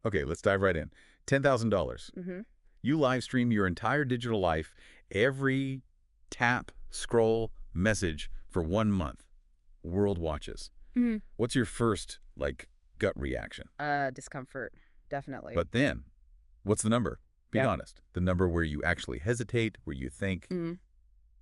Okay, let's dive right in. $10,000. Mm-hmm. You live stream your entire digital life, every tap, scroll, message for 1 month. World watches. Mm-hmm. What's your first, gut reaction? Discomfort, definitely. But then, what's the number? Be Yep. honest. The number where you actually hesitate, where you think, Mm.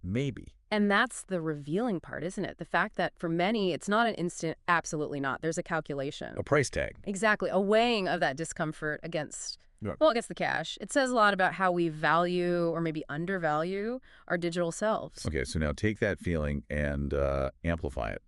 maybe. And that's the revealing part, isn't it? The fact that for many, it's not an instant, absolutely not. There's a calculation. A price tag. Exactly. A weighing of that discomfort against, Yeah. well, against the cash. It says a lot about how we value or maybe undervalue our digital selves. Okay, so now take that feeling and amplify it.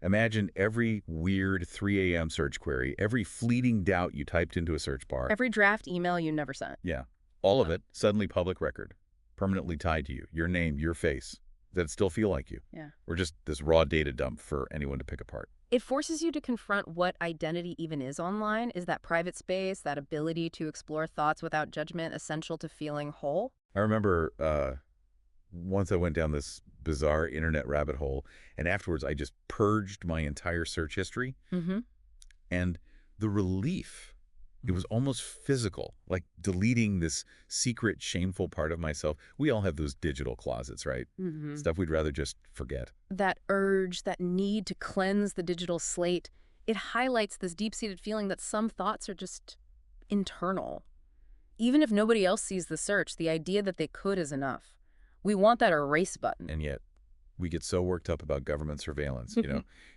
Imagine every weird 3 a.m. search query, every fleeting doubt you typed into a search bar. Every draft email you never sent. Yeah, all of it suddenly public record, permanently tied to you, your name, your face. Does it still feel like you? Yeah. Or just this raw data dump for anyone to pick apart? It forces you to confront what identity even is online. Is that private space, that ability to explore thoughts without judgment, essential to feeling whole? I remember once I went down this bizarre internet rabbit hole, and afterwards I just purged my entire search history, Mm-hmm. and the relief, it was almost physical, like deleting this secret, shameful part of myself. We all have those digital closets, right? Mm-hmm. Stuff we'd rather just forget. That urge, that need to cleanse the digital slate, it highlights this deep-seated feeling that some thoughts are just internal. Even if nobody else sees the search, the idea that they could is enough. We want that erase button. And yet, we get so worked up about government surveillance,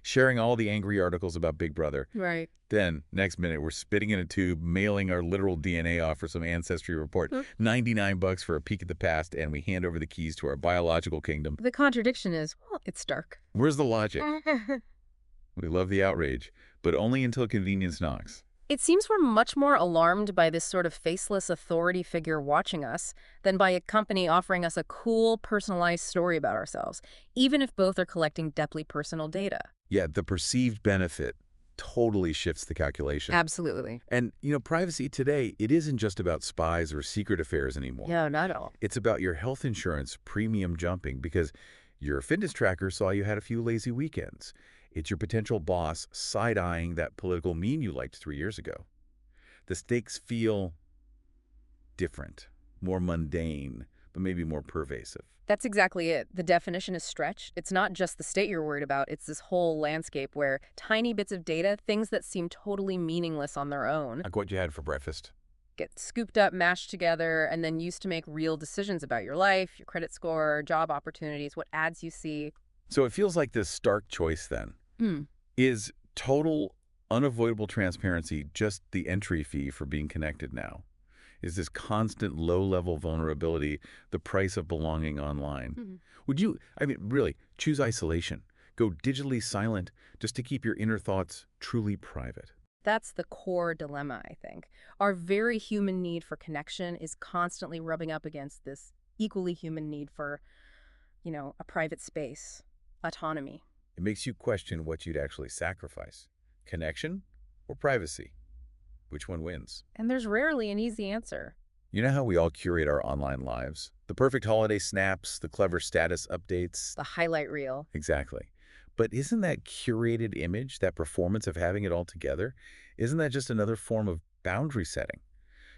sharing all the angry articles about Big Brother. Right. Then, next minute, we're spitting in a tube, mailing our literal DNA off for some ancestry report, $99 for a peek at the past, and we hand over the keys to our biological kingdom. The contradiction is, well, it's dark. Where's the logic? We love the outrage, but only until convenience knocks. It seems we're much more alarmed by this sort of faceless authority figure watching us than by a company offering us a cool, personalized story about ourselves, even if both are collecting deeply personal data. Yeah, the perceived benefit totally shifts the calculation. Absolutely. And, privacy today, it isn't just about spies or secret affairs anymore. No, not at all. It's about your health insurance premium jumping because your fitness tracker saw you had a few lazy weekends. It's your potential boss side-eyeing that political meme you liked 3 years ago. The stakes feel different, more mundane, but maybe more pervasive. That's exactly it. The definition is stretched. It's not just the state you're worried about. It's this whole landscape where tiny bits of data, things that seem totally meaningless on their own, Like what you had for breakfast. get scooped up, mashed together, and then used to make real decisions about your life, your credit score, job opportunities, what ads you see. So it feels like this stark choice then. Is total, unavoidable transparency just the entry fee for being connected now? Is this constant low-level vulnerability the price of belonging online? Would you, really, choose isolation? Go digitally silent just to keep your inner thoughts truly private? That's the core dilemma, I think. Our very human need for connection is constantly rubbing up against this equally human need for, a private space, autonomy. It makes you question what you'd actually sacrifice. Connection or privacy? Which one wins? And there's rarely an easy answer. You know how we all curate our online lives? The perfect holiday snaps, the clever status updates. The highlight reel. Exactly. But isn't that curated image, that performance of having it all together, isn't that just another form of boundary setting?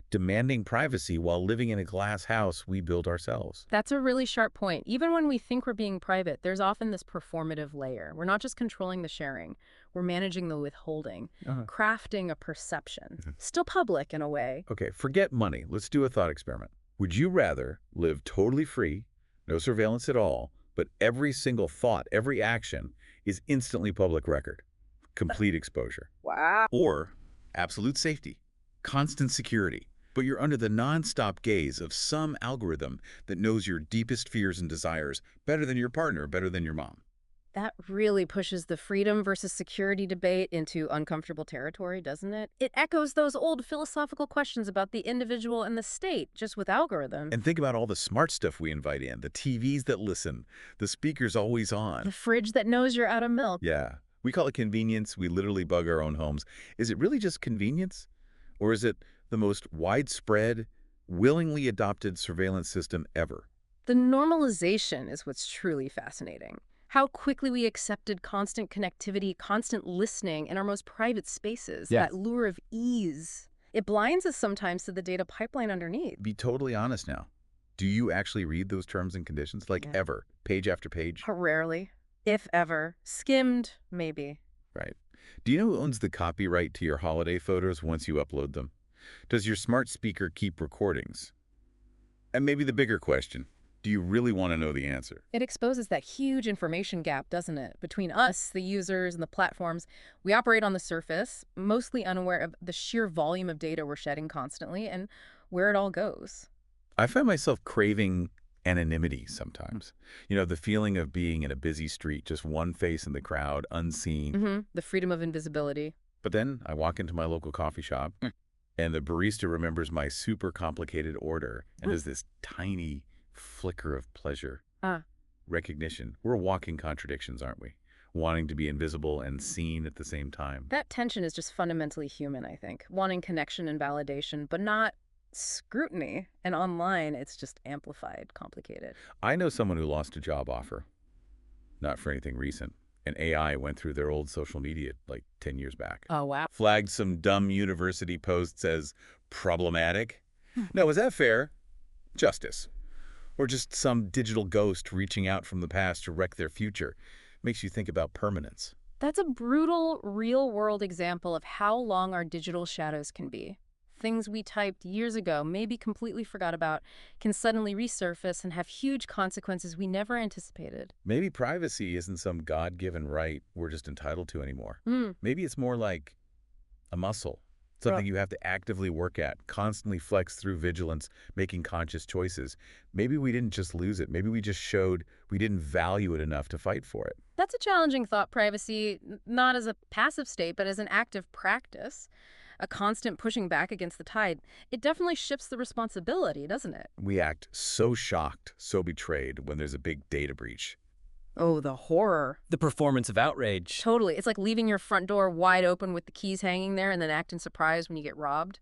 Demanding privacy while living in a glass house we build ourselves. That's a really sharp point. Even when we think we're being private, there's often this performative layer. We're not just controlling the sharing. We're managing the withholding, crafting a perception. Still public in a way. Okay, forget money. Let's do a thought experiment. Would you rather live totally free, no surveillance at all, but every single thought, every action is instantly public record? Complete exposure. Wow. Or absolute safety, constant security, but you're under the nonstop gaze of some algorithm that knows your deepest fears and desires better than your partner, better than your mom. That really pushes the freedom versus security debate into uncomfortable territory, doesn't it? It echoes those old philosophical questions about the individual and the state, just with algorithms. And think about all the smart stuff we invite in, the TVs that listen, the speakers always on. The fridge that knows you're out of milk. Yeah, we call it convenience. We literally bug our own homes. Is it really just convenience? Or is it the most widespread, willingly adopted surveillance system ever? The normalization is what's truly fascinating. How quickly we accepted constant connectivity, constant listening in our most private spaces, Yes. that lure of ease. It blinds us sometimes to the data pipeline underneath. Be totally honest now. Do you actually read those terms and conditions? Like Yeah. ever? Page after page? Rarely, if ever. Skimmed, maybe. Right. Do you know who owns the copyright to your holiday photos once you upload them? Does your smart speaker keep recordings? And maybe the bigger question, do you really want to know the answer? It exposes that huge information gap, doesn't it? Between us, the users, and the platforms. We operate on the surface, mostly unaware of the sheer volume of data we're shedding constantly and where it all goes. I find myself craving anonymity sometimes. You know, the feeling of being in a busy street, just one face in the crowd, unseen. The freedom of invisibility. But then I walk into my local coffee shop, and the barista remembers my super complicated order and does this tiny flicker of pleasure. Recognition. We're walking contradictions, aren't we? Wanting to be invisible and seen at the same time. That tension is just fundamentally human, I think. Wanting connection and validation, but not scrutiny. And online, it's just amplified, complicated. I know someone who lost a job offer. Not for anything recent. And AI went through their old social media like 10 years back. Oh, wow. Flagged some dumb university posts as problematic. Now, is that fair? Justice. Or just some digital ghost reaching out from the past to wreck their future. Makes you think about permanence. That's a brutal, real-world example of how long our digital shadows can be. Things we typed years ago, maybe completely forgot about, can suddenly resurface and have huge consequences we never anticipated. Maybe privacy isn't some God-given right we're just entitled to anymore. Maybe it's more like a muscle, something you have to actively work at, constantly flex through vigilance, making conscious choices. Maybe we didn't just lose it. Maybe we just showed we didn't value it enough to fight for it. That's a challenging thought, privacy, not as a passive state, but as an active practice. A constant pushing back against the tide. It definitely shifts the responsibility, doesn't it? We act so shocked, so betrayed when there's a big data breach. Oh, the horror. The performance of outrage. Totally. It's like leaving your front door wide open with the keys hanging there and then acting surprised when you get robbed.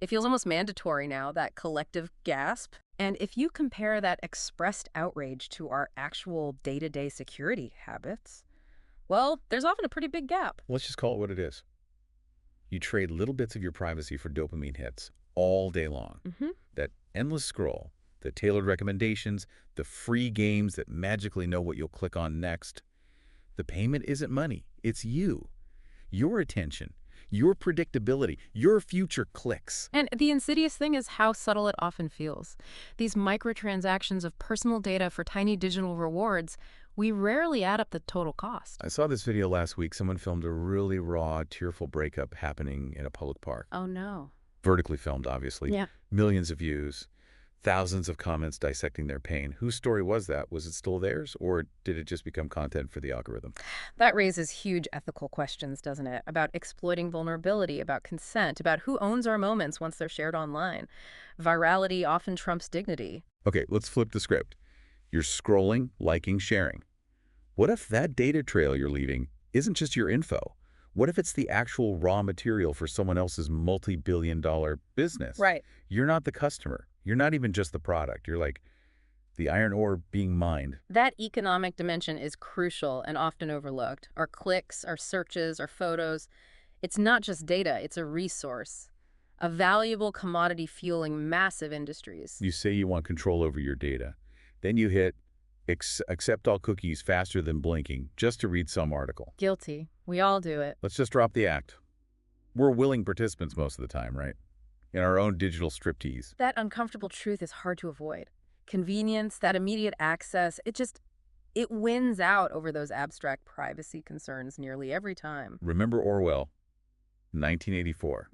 It feels almost mandatory now, that collective gasp. And if you compare that expressed outrage to our actual day-to-day security habits, well, there's often a pretty big gap. Let's just call it what it is. You trade little bits of your privacy for dopamine hits all day long. That endless scroll, the tailored recommendations, the free games that magically know what you'll click on next. The payment isn't money. It's you. Your attention, your predictability, your future clicks. And the insidious thing is how subtle it often feels. These microtransactions of personal data for tiny digital rewards, we rarely add up the total cost. I saw this video last week. Someone filmed a really raw, tearful breakup happening in a public park. Oh, no. Vertically filmed, obviously. Yeah. Millions of views, thousands of comments dissecting their pain. Whose story was that? Was it still theirs, or did it just become content for the algorithm? That raises huge ethical questions, doesn't it? About exploiting vulnerability, about consent, about who owns our moments once they're shared online. Virality often trumps dignity. Okay, let's flip the script. You're scrolling, liking, sharing. What if that data trail you're leaving isn't just your info? What if it's the actual raw material for someone else's multi-billion-dollar business? Right. You're not the customer. You're not even just the product. You're like the iron ore being mined. That economic dimension is crucial and often overlooked. Our clicks, our searches, our photos. It's not just data, it's a resource. A valuable commodity fueling massive industries. You say you want control over your data. Then you hit accept all cookies faster than blinking just to read some article. Guilty. We all do it. Let's just drop the act. We're willing participants most of the time, right? In our own digital striptease. That uncomfortable truth is hard to avoid. Convenience, that immediate access, it wins out over those abstract privacy concerns nearly every time. Remember Orwell, 1984.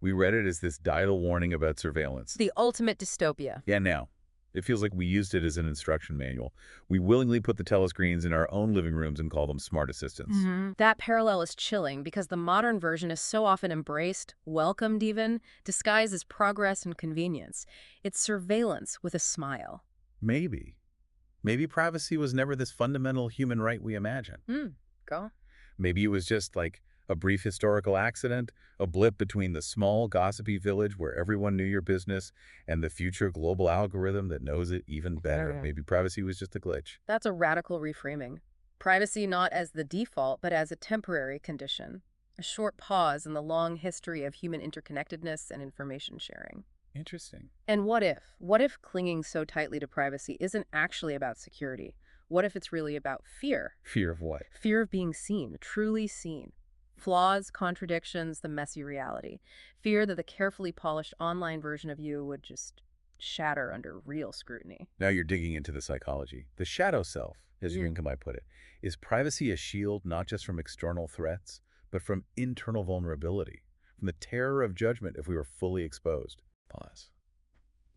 We read it as this digital warning about surveillance. The ultimate dystopia. Yeah, now. It feels like we used it as an instruction manual. We willingly put the telescreens in our own living rooms and call them smart assistants. That parallel is chilling because the modern version is so often embraced, welcomed even, disguised as progress and convenience. It's surveillance with a smile. Maybe. Maybe privacy was never this fundamental human right we imagine. Go. Maybe it was just like a brief historical accident, a blip between the small, gossipy village where everyone knew your business and the future global algorithm that knows it even better. Maybe privacy was just a glitch. That's a radical reframing. Privacy not as the default, but as a temporary condition. A short pause in the long history of human interconnectedness and information sharing. Interesting. And what if? What if clinging so tightly to privacy isn't actually about security? What if it's really about fear? Fear of what? Fear of being seen, truly seen. Flaws, contradictions, the messy reality. Fear that the carefully polished online version of you would just shatter under real scrutiny. Now you're digging into the psychology. The shadow self, as Yeah. Yunkai might put it, is privacy a shield not just from external threats, but from internal vulnerability, from the terror of judgment if we were fully exposed. Pause.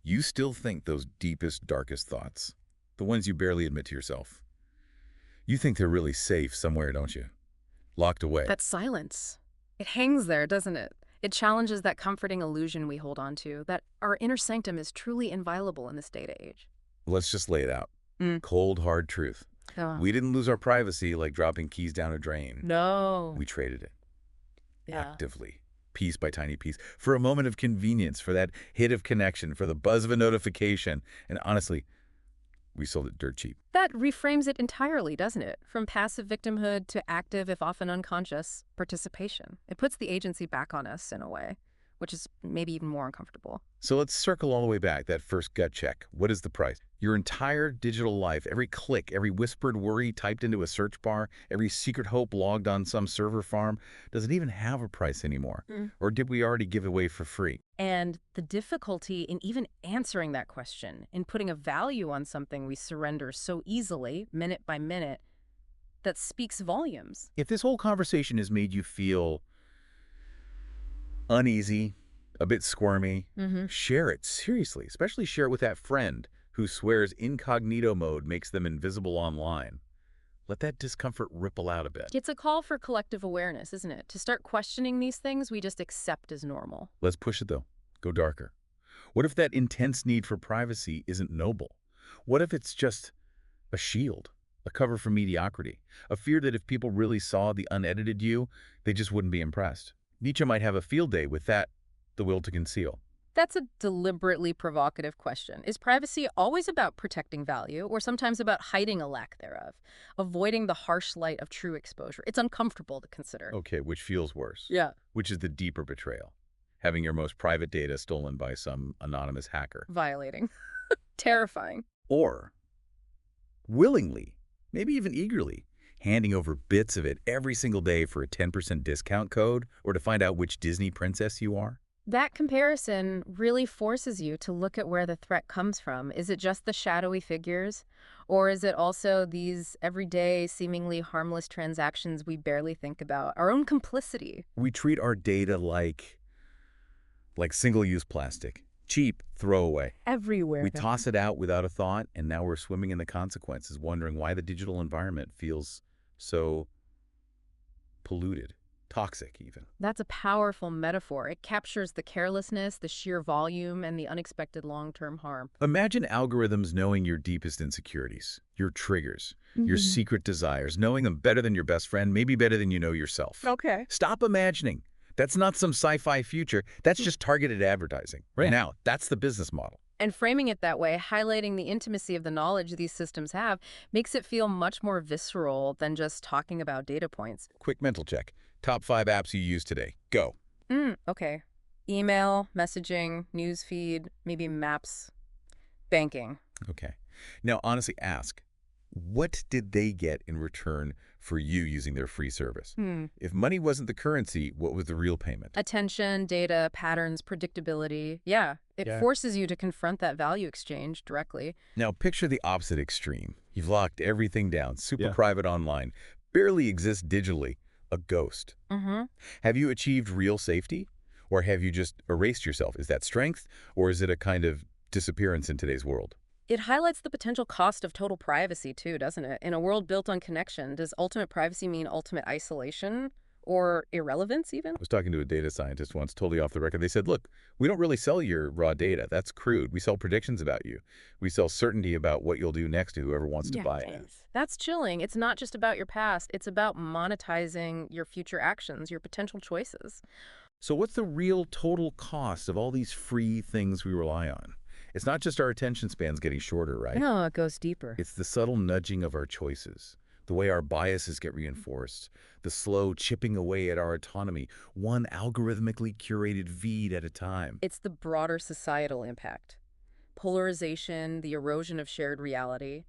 You still think those deepest, darkest thoughts, the ones you barely admit to yourself, you think they're really safe somewhere, don't you? Locked away. That silence. It hangs there, doesn't it? It challenges that comforting illusion we hold on to, that our inner sanctum is truly inviolable in this data age. Let's just lay it out. Cold, hard truth. Oh. We didn't lose our privacy like dropping keys down a drain. No. We traded it. Yeah. Actively, piece by tiny piece, for a moment of convenience, for that hit of connection, for the buzz of a notification. And honestly, we sold it dirt cheap. That reframes it entirely, doesn't it? From passive victimhood to active, if often unconscious, participation. It puts the agency back on us in a way, which is maybe even more uncomfortable. So let's circle all the way back, that first gut check. What is the price? Your entire digital life, every click, every whispered worry typed into a search bar, every secret hope logged on some server farm, does it even have a price anymore? Or did we already give it away for free? And the difficulty in even answering that question, in putting a value on something we surrender so easily, minute by minute, that speaks volumes. If this whole conversation has made you feel uneasy, a bit squirmy, share it, seriously. Especially share it with that friend who swears incognito mode makes them invisible online. Let that discomfort ripple out a bit. It's a call for collective awareness, isn't it? To start questioning these things we just accept as normal. Let's push it, though. Go darker. What if that intense need for privacy isn't noble? What if it's just a shield, a cover for mediocrity, a fear that if people really saw the unedited you, they just wouldn't be impressed? Nietzsche might have a field day with that, the will to conceal. That's a deliberately provocative question. Is privacy always about protecting value, or sometimes about hiding a lack thereof, avoiding the harsh light of true exposure? It's uncomfortable to consider. Okay, which feels worse? Yeah. Which is the deeper betrayal? Having your most private data stolen by some anonymous hacker. Violating. Terrifying. Or willingly, maybe even eagerly, handing over bits of it every single day for a 10% discount code, or to find out which Disney princess you are. That comparison really forces you to look at where the threat comes from. Is it just the shadowy figures? Or is it also these everyday, seemingly harmless transactions we barely think about? Our own complicity. We treat our data like single-use plastic. Cheap, throwaway. Everywhere. We toss it out without a thought, and now we're swimming in the consequences, wondering why the digital environment feels so polluted. Toxic, even. That's a powerful metaphor. It captures the carelessness, the sheer volume, and the unexpected long-term harm. Imagine algorithms knowing your deepest insecurities, your triggers, your secret desires, knowing them better than your best friend, maybe better than you know yourself. Okay. Stop imagining. That's not some sci-fi future. That's just targeted advertising. Right now, that's the business model. And framing it that way, highlighting the intimacy of the knowledge these systems have, makes it feel much more visceral than just talking about data points. Quick mental check. Top 5 apps you use today. Go. Okay. Email, messaging, newsfeed, maybe maps, banking. Okay. Now, honestly ask, what did they get in return for you using their free service? If money wasn't the currency, what was the real payment? Attention, data, patterns, predictability. Yeah, it forces you to confront that value exchange directly. Now, picture the opposite extreme. You've locked everything down, super private online, barely exists digitally, a ghost. Have you achieved real safety? Or have you just erased yourself? Is that strength? Or is it a kind of disappearance in today's world? It highlights the potential cost of total privacy, too, doesn't it? In a world built on connection, does ultimate privacy mean ultimate isolation? Or irrelevance, even? I was talking to a data scientist once, totally off the record. They said, look, we don't really sell your raw data. That's crude. We sell predictions about you. We sell certainty about what you'll do next to whoever wants to buy it. That's chilling. It's not just about your past. It's about monetizing your future actions, your potential choices. So what's the real total cost of all these free things we rely on? It's not just our attention spans getting shorter, right? No, it goes deeper. It's the subtle nudging of our choices. the way our biases get reinforced, the slow chipping away at our autonomy, one algorithmically curated feed at a time. It's the broader societal impact. Polarization, the erosion of shared reality.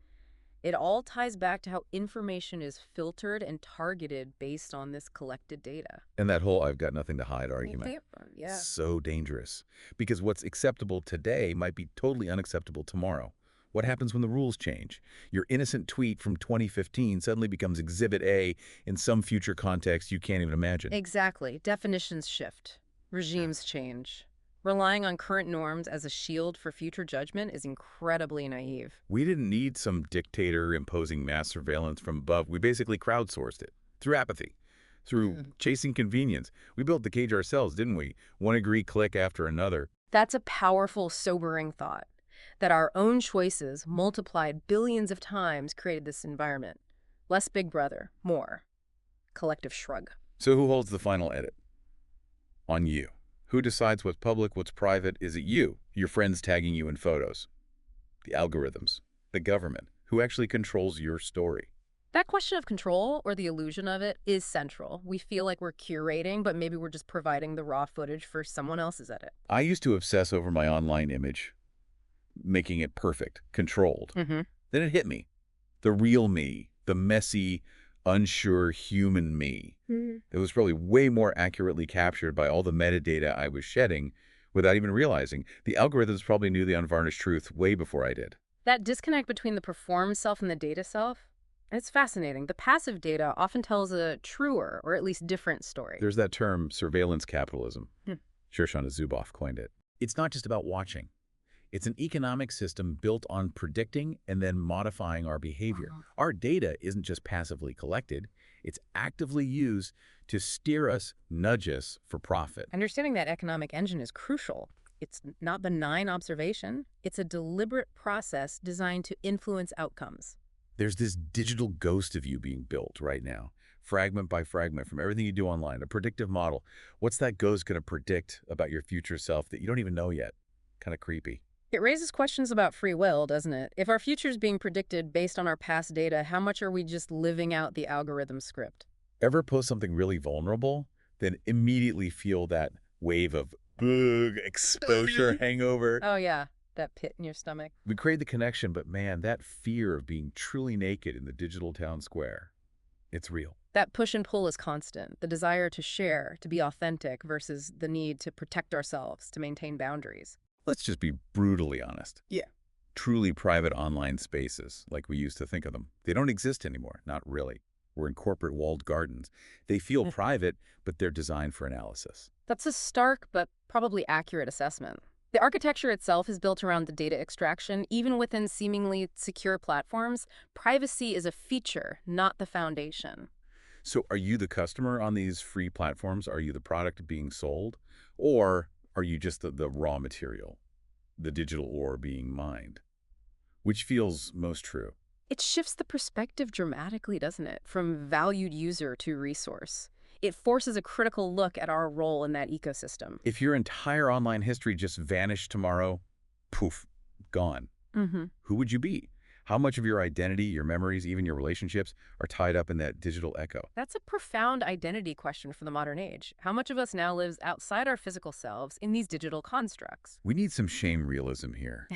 It all ties back to how information is filtered and targeted based on this collected data. And that whole "I've got nothing to hide" argument. Yeah. So dangerous. Because what's acceptable today might be totally unacceptable tomorrow. What happens when the rules change? Your innocent tweet from 2015 suddenly becomes Exhibit A in some future context you can't even imagine. Exactly. Definitions shift. Regimes change. Relying on current norms as a shield for future judgment is incredibly naive. We didn't need some dictator imposing mass surveillance from above. We basically crowdsourced it through apathy, through chasing convenience. We built the cage ourselves, didn't we? One agree click after another. That's a powerful, sobering thought, that our own choices, multiplied billions of times, created this environment. Less Big Brother, more collective shrug. So who holds the final edit? On you. Who decides what's public, what's private? Is it you? Your friends tagging you in photos? The algorithms? The government? Who actually controls your story? That question of control, or the illusion of it, is central. We feel like we're curating, but maybe we're just providing the raw footage for someone else's edit. I used to obsess over my online image, making it perfect, controlled. Then it hit me. The real me, the messy, unsure human me. It was probably way more accurately captured by all the metadata I was shedding without even realizing. The algorithms probably knew the unvarnished truth way before I did. That disconnect between the performed self and the data self, it's fascinating. The passive data often tells a truer, or at least different story. There's that term, surveillance capitalism. Shoshana Zuboff coined it. It's not just about watching. It's an economic system built on predicting and then modifying our behavior. Our data isn't just passively collected. It's actively used to steer us, nudge us for profit. Understanding that economic engine is crucial. It's not benign observation. It's a deliberate process designed to influence outcomes. There's this digital ghost of you being built right now, fragment by fragment from everything you do online, a predictive model. What's that ghost going to predict about your future self that you don't even know yet? Kind of creepy. It raises questions about free will, doesn't it? If our future is being predicted based on our past data, how much are we just living out the algorithm script? Ever post something really vulnerable, then immediately feel that wave of exposure hangover? Oh, yeah. That pit in your stomach. We crave the connection, but man, that fear of being truly naked in the digital town square, it's real. That push and pull is constant. The desire to share, to be authentic, versus the need to protect ourselves, to maintain boundaries. Let's just be brutally honest. Yeah. Truly private online spaces, like we used to think of them, they don't exist anymore. Not really. We're in corporate walled gardens. They feel private, but they're designed for analysis. That's a stark but probably accurate assessment. The architecture itself is built around the data extraction. Even within seemingly secure platforms, privacy is a feature, not the foundation. So are you the customer on these free platforms? Are you the product being sold? Or are you just the raw material, the digital ore being mined? Which feels most true? It shifts the perspective dramatically, doesn't it? From valued user to resource. It forces a critical look at our role in that ecosystem. If your entire online history just vanished tomorrow, poof, gone. Who would you be? How much of your identity, your memories, even your relationships are tied up in that digital echo? That's a profound identity question for the modern age. How much of us now lives outside our physical selves in these digital constructs? We need some shame realism here.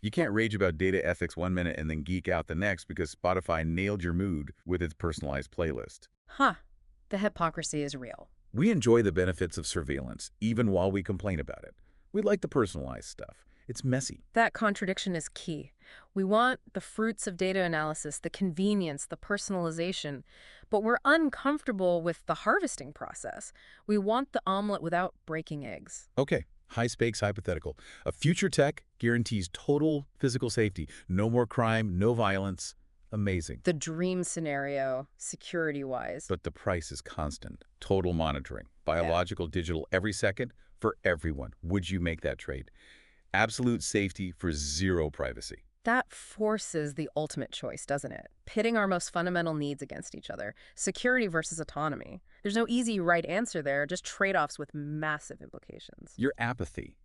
You can't rage about data ethics 1 minute and then geek out the next because Spotify nailed your mood with its personalized playlist. The hypocrisy is real. We enjoy the benefits of surveillance, even while we complain about it. We like the personalized stuff. It's messy. That contradiction is key. We want the fruits of data analysis, the convenience, the personalization, but we're uncomfortable with the harvesting process. We want the omelet without breaking eggs. Okay, high-stakes hypothetical. A future tech guarantees total physical safety. No more crime, no violence. Amazing. The dream scenario, security-wise. But the price is constant. Total monitoring. Biological, digital, every second for everyone. Would you make that trade? Absolute safety for zero privacy. That forces the ultimate choice, doesn't it? Pitting our most fundamental needs against each other. Security versus autonomy. There's no easy right answer there, just trade-offs with massive implications. Your apathy.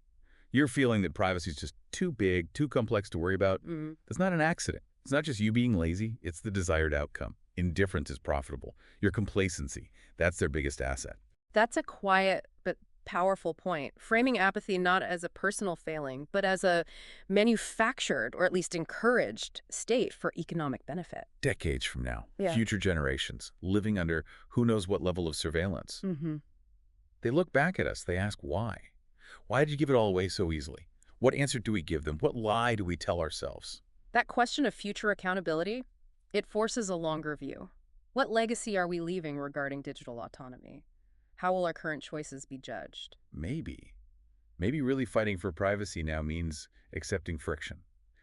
Your feeling that privacy is just too big, too complex to worry about. That's not an accident. It's not just you being lazy, it's the desired outcome. Indifference is profitable. Your complacency, that's their biggest asset. That's a quiet but powerful point, framing apathy not as a personal failing, but as a manufactured or at least encouraged state for economic benefit. Decades from now, Yeah. future generations, living under who knows what level of surveillance. Mm-hmm. They look back at us, they ask why. Why did you give it all away so easily? What answer do we give them? What lie do we tell ourselves? That question of future accountability, it forces a longer view. What legacy are we leaving regarding digital autonomy? How will our current choices be judged? Maybe. Maybe really fighting for privacy now means accepting friction.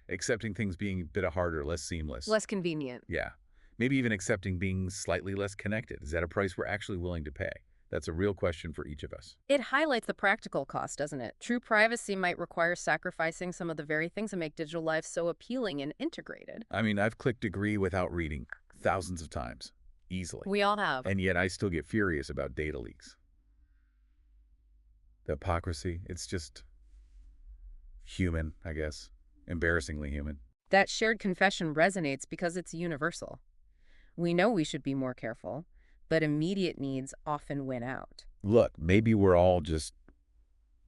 Accepting things being a bit harder, less seamless. Less convenient. Yeah. Maybe even accepting being slightly less connected. Is that a price we're actually willing to pay? That's a real question for each of us. It highlights the practical cost, doesn't it? True privacy might require sacrificing some of the very things that make digital life so appealing and integrated. I mean, I've clicked agree without reading thousands of times, easily. We all have. And yet I still get furious about data leaks. The hypocrisy, it's just human, I guess. Embarrassingly human. That shared confession resonates because it's universal. We know we should be more careful, but immediate needs often win out. Look, maybe we're all just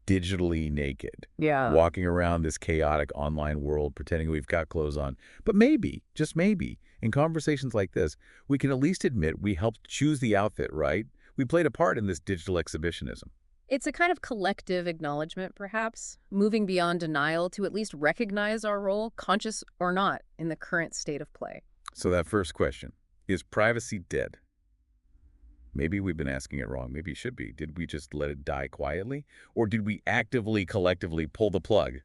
digitally naked, Yeah. walking around this chaotic online world pretending we've got clothes on. But maybe, just maybe, in conversations like this, we can at least admit we helped choose the outfit, right? We played a part in this digital exhibitionism. It's a kind of collective acknowledgement, perhaps, moving beyond denial to at least recognize our role, conscious or not, in the current state of play. So that first question, is privacy dead? Maybe we've been asking it wrong. Maybe it should be. Did we just let it die quietly? Or did we actively, collectively pull the plug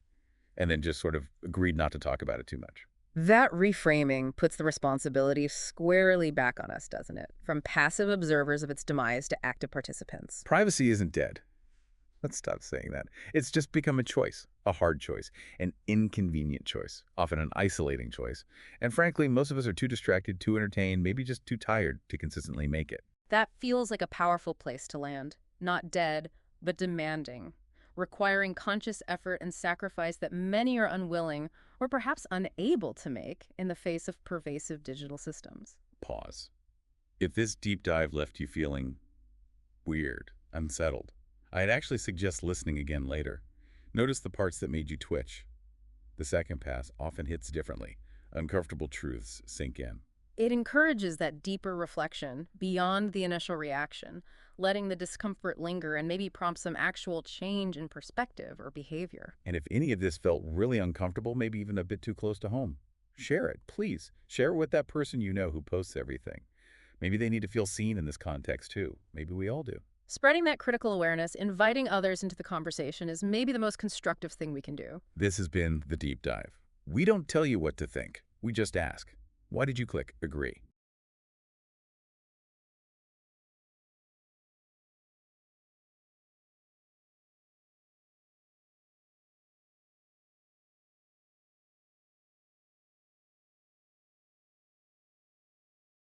and then just sort of agreed not to talk about it too much? That reframing puts the responsibility squarely back on us, doesn't it? From passive observers of its demise to active participants. Privacy isn't dead. Let's stop saying that. It's just become a choice, a hard choice, an inconvenient choice, often an isolating choice. And frankly, most of us are too distracted, too entertained, maybe just too tired to consistently make it. That feels like a powerful place to land. Not dead, but demanding, requiring conscious effort and sacrifice that many are unwilling or perhaps unable to make in the face of pervasive digital systems. Pause. If this deep dive left you feeling weird, unsettled, I'd actually suggest listening again later. Notice the parts that made you twitch. The second pass often hits differently. Uncomfortable truths sink in. It encourages that deeper reflection beyond the initial reaction, letting the discomfort linger and maybe prompt some actual change in perspective or behavior. And if any of this felt really uncomfortable, maybe even a bit too close to home, share it, please. Share it with that person you know who posts everything. Maybe they need to feel seen in this context too. Maybe we all do. Spreading that critical awareness, inviting others into the conversation is maybe the most constructive thing we can do. This has been The Deep Dive. We don't tell you what to think. We just ask. Why did you click agree?